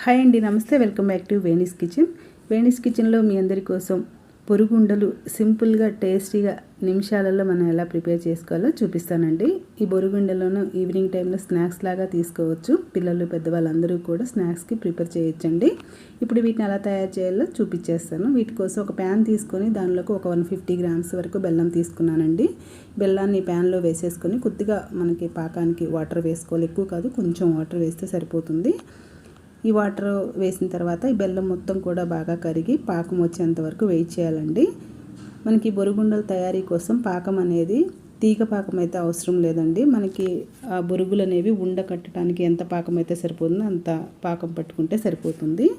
Hi అండి, నమస్తే. Welcome back to Veni's kitchen. Veni's కిచెన్లో మీ అందరి కోసం బొరుగుండలు సింపుల్గా టేస్టీగా నిమిషాలలో మనం ఎలా ప్రిపేర్ చేసుకోవాలో చూపిస్తానండి. ఈ బొరుగుండలను ఈవినింగ్ టైంలో స్నాక్స్ లాగా తీసుకోవచ్చు. పిల్లలు పెద్దవాళ్ళందరూ కూడా స్నాక్స్కి ప్రిపేర్ చేయొచ్చండి. ఇప్పుడు వీటిని ఎలా తయారు చేయాలో చూపించేస్తాను. వీటి కోసం ఒక ప్యాన్ తీసుకొని దానిలోకి ఒక 150 గ్రామ్స్ వరకు బెల్లం తీసుకున్నానండి. బెల్లాన్ని ప్యాన్లో వేసేసుకొని కొద్దిగా మనకి పాకానికి వాటర్ వేసుకోవాలి. ఎక్కువ కాదు, కొంచెం వాటర్ వేస్తే సరిపోతుంది. ఈ వాటర్ వేసిన తర్వాత ఈ బెల్లం మొత్తం కూడా బాగా కరిగి పాకం వచ్చేంత వరకు వెయిట్ చేయాలండి. మనకి బొరుగుండల తయారీ కోసం పాకం అనేది తీగ పాకం అయితే అవసరం లేదండి. మనకి ఆ బొరుగులు అనేవి ఉండ కట్టడానికి ఎంత పాకం అయితే సరిపోతుందో అంత పాకం పట్టుకుంటే సరిపోతుంది.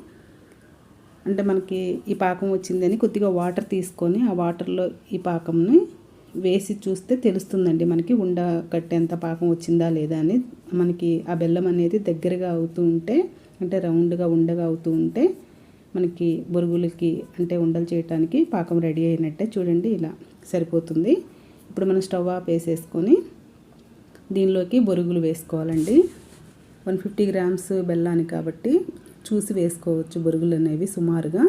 అంటే మనకి ఈ పాకం వచ్చిందని కొద్దిగా వాటర్ తీసుకొని ఆ వాటర్లో ఈ పాకంని వేసి చూస్తే తెలుస్తుందండి మనకి ఉండ కట్టేంత పాకం వచ్చిందా లేదా అని. మనకి ఆ బెల్లం అనేది దగ్గరగా అవుతూ ఉంటే, అంటే రౌండ్గా ఉండగా అవుతూ ఉంటే మనకి బొరుగులకి అంటే ఉండలు చేయడానికి పాకం రెడీ అయినట్టే. చూడండి, ఇలా సరిపోతుంది. ఇప్పుడు మనం స్టవ్ ఆఫ్ వేసేసుకొని దీనిలోకి బొరుగులు వేసుకోవాలండి. 150 గ్రామ్స్ బెల్లాన్ని కాబట్టి చూసి వేసుకోవచ్చు బొరుగులు అనేవి సుమారుగా.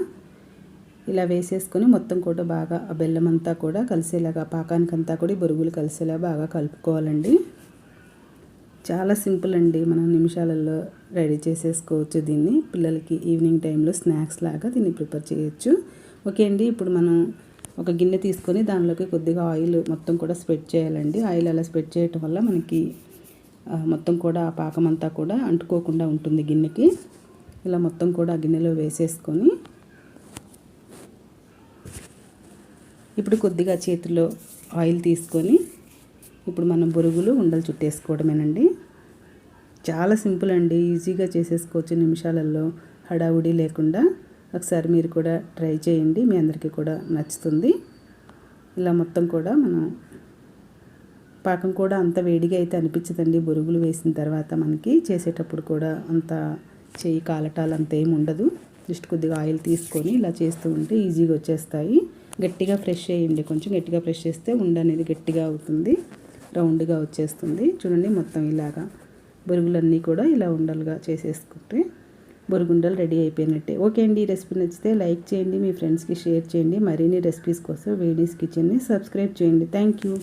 ఇలా వేసేసుకొని మొత్తం కూడా బాగా ఆ బెల్లం అంతా కూడా కలిసేలాగా, పాకానికంతా కూడా బొరుగులు కలిసేలా బాగా కలుపుకోవాలండి. చాలా సింపుల్ అండి, మనం నిమిషాలలో రెడీ చేసేసుకోవచ్చు దీన్ని. పిల్లలకి ఈవినింగ్ టైంలో స్నాక్స్ లాగా దీన్ని ప్రిపేర్ చేయొచ్చు. ఓకే అండి, ఇప్పుడు మనం ఒక గిన్నె తీసుకొని దానిలోకి కొద్దిగా ఆయిల్ మొత్తం కూడా స్ప్రెడ్ చేయాలండి. ఆయిల్ అలా స్ప్రెడ్ చేయటం వల్ల మనకి మొత్తం కూడా ఆ పాకం అంతా కూడా అంటుకోకుండా ఉంటుంది గిన్నెకి. ఇలా మొత్తం కూడా ఆ గిన్నెలో వేసేసుకొని ఇప్పుడు కొద్దిగా చేతిలో ఆయిల్ తీసుకొని ఇప్పుడు మనం బొరుగులు ఉండలు చుట్టేసుకోవడమేనండి. చాలా సింపుల్ అండి, ఈజీగా చేసేసుకోవచ్చు నిమిషాలలో, హడావుడి లేకుండా. ఒకసారి మీరు కూడా ట్రై చేయండి, మీ అందరికీ కూడా నచ్చుతుంది. ఇలా మొత్తం కూడా మనం పాకం కూడా అంత వేడిగా అయితే అనిపించదండి. బొరుగులు వేసిన తర్వాత మనకి చేసేటప్పుడు కూడా అంత చేయి కాలటాలు అంత ఏమి ఉండదు. జస్ట్ కొద్దిగా ఆయిల్ తీసుకొని ఇలా చేస్తూ ఉంటే ఈజీగా వచ్చేస్తాయి. గట్టిగా ఫ్రెష్ చేయండి, కొంచెం గట్టిగా ఫ్రెష్ చేస్తే ఉండ అనేది గట్టిగా అవుతుంది, రౌండ్గా వచ్చేస్తుంది. చూడండి, మొత్తం ఇలాగా బొరుగులన్నీ కూడా ఇలా ఉండలుగా చేసేసుకుంటే బొరుగుండలు రెడీ అయిపోయినట్టే. ఓకే అండి, ఈ రెసిపీ నచ్చితే లైక్ చేయండి, మీ ఫ్రెండ్స్కి షేర్ చేయండి. మరిన్ని రెసిపీస్ కోసం వేణీస్ కిచెన్ని సబ్స్క్రైబ్ చేయండి. Thank you.